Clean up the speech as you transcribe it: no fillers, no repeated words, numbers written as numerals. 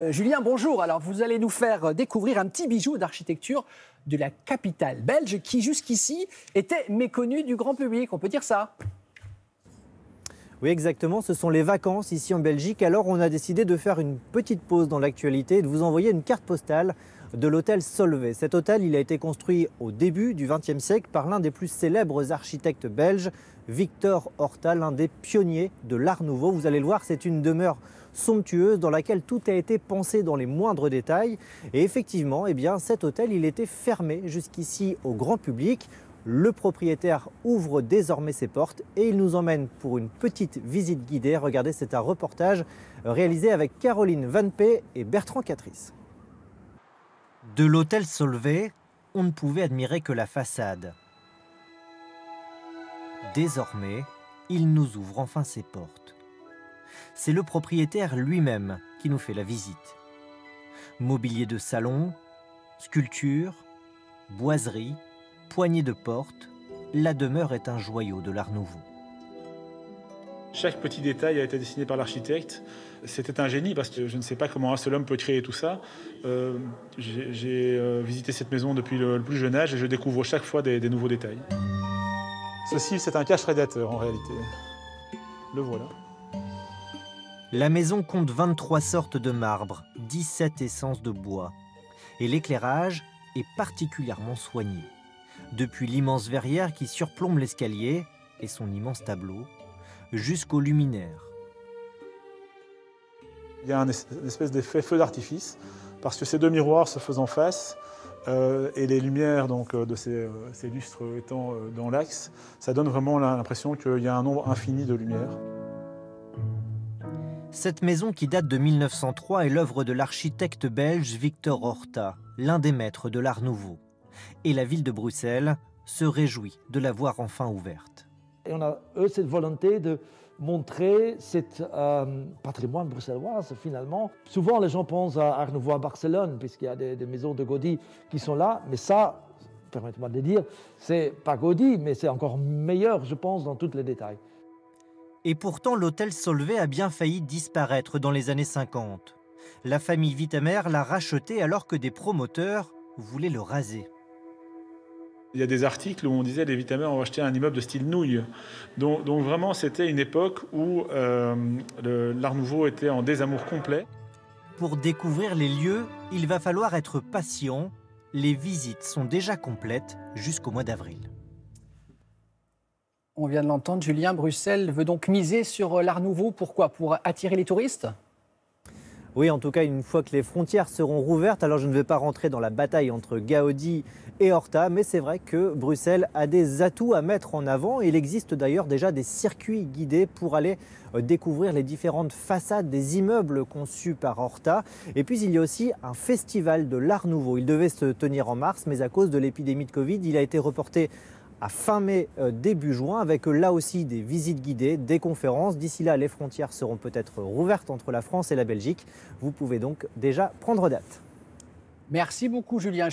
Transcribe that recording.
Julien, bonjour. Alors, vous allez nous faire découvrir un petit bijou d'architecture de la capitale belge qui, jusqu'ici, était méconnu du grand public. On peut dire ça? Oui, exactement. Ce sont les vacances ici en Belgique. Alors, on a décidé de faire une petite pause dans l'actualité et de vous envoyer une carte postale de l'hôtel Solvay. Cet hôtel, il a été construit au début du XXe siècle par l'un des plus célèbres architectes belges, Victor Horta, l'un des pionniers de l'Art Nouveau. Vous allez le voir, c'est une demeure somptueuse dans laquelle tout a été pensé dans les moindres détails. Et effectivement, cet hôtel, il était fermé jusqu'ici au grand public. Le propriétaire ouvre désormais ses portes et il nous emmène pour une petite visite guidée. Regardez, c'est un reportage réalisé avec Caroline Van P et Bertrand Catrice. De l'hôtel Solvay, on ne pouvait admirer que la façade. Désormais, il nous ouvre enfin ses portes. C'est le propriétaire lui-même qui nous fait la visite. Mobilier de salon, sculptures, boiseries, poignées de porte, la demeure est un joyau de l'Art Nouveau. Chaque petit détail a été dessiné par l'architecte. C'était un génie parce que je ne sais pas comment un seul homme peut créer tout ça. J'ai visité cette maison depuis le plus jeune âge et je découvre chaque fois des nouveaux détails. Ceci, c'est un cache-prédateur en réalité. Le voilà. La maison compte 23 sortes de marbre, 17 essences de bois. Et l'éclairage est particulièrement soigné. Depuis l'immense verrière qui surplombe l'escalier et son immense tableau, jusqu'au luminaire. Il y a une espèce d'effet feu d'artifice, parce que ces deux miroirs se faisant face, et les lumières de ces lustres étant dans l'axe, ça donne vraiment l'impression qu'il y a un nombre infini de lumières. Cette maison qui date de 1903 est l'œuvre de l'architecte belge Victor Horta, l'un des maîtres de l'Art Nouveau. Et la ville de Bruxelles se réjouit de la voir enfin ouverte. Et on a cette volonté de montrer cet patrimoine bruxellois finalement. Souvent les gens pensent à Art Nouveau à Barcelone, puisqu'il y a des maisons de Gaudi qui sont là, mais ça, permettez-moi de le dire, c'est pas Gaudi, mais c'est encore meilleur, je pense, dans tous les détails. Et pourtant, l'hôtel Solvay a bien failli disparaître dans les années 50. La famille Vitamer l'a racheté alors que des promoteurs voulaient le raser. Il y a des articles où on disait les Vitamer ont acheté un immeuble de style nouille. Donc vraiment, c'était une époque où l'Art Nouveau était en désamour complet. Pour découvrir les lieux, il va falloir être patient. Les visites sont déjà complètes jusqu'au mois d'avril. On vient de l'entendre, Julien, Bruxelles veut donc miser sur l'Art Nouveau. Pourquoi? Pour attirer les touristes? Oui, en tout cas, une fois que les frontières seront rouvertes, alors je ne vais pas rentrer dans la bataille entre Gaudi et Horta, mais c'est vrai que Bruxelles a des atouts à mettre en avant. Il existe d'ailleurs déjà des circuits guidés pour aller découvrir les différentes façades des immeubles conçus par Horta. Et puis il y a aussi un festival de l'Art Nouveau. Il devait se tenir en mars, mais à cause de l'épidémie de Covid, il a été reporté à fin mai, début juin, avec là aussi des visites guidées, des conférences. D'ici là, les frontières seront peut-être rouvertes entre la France et la Belgique. Vous pouvez donc déjà prendre date. Merci beaucoup, Julien.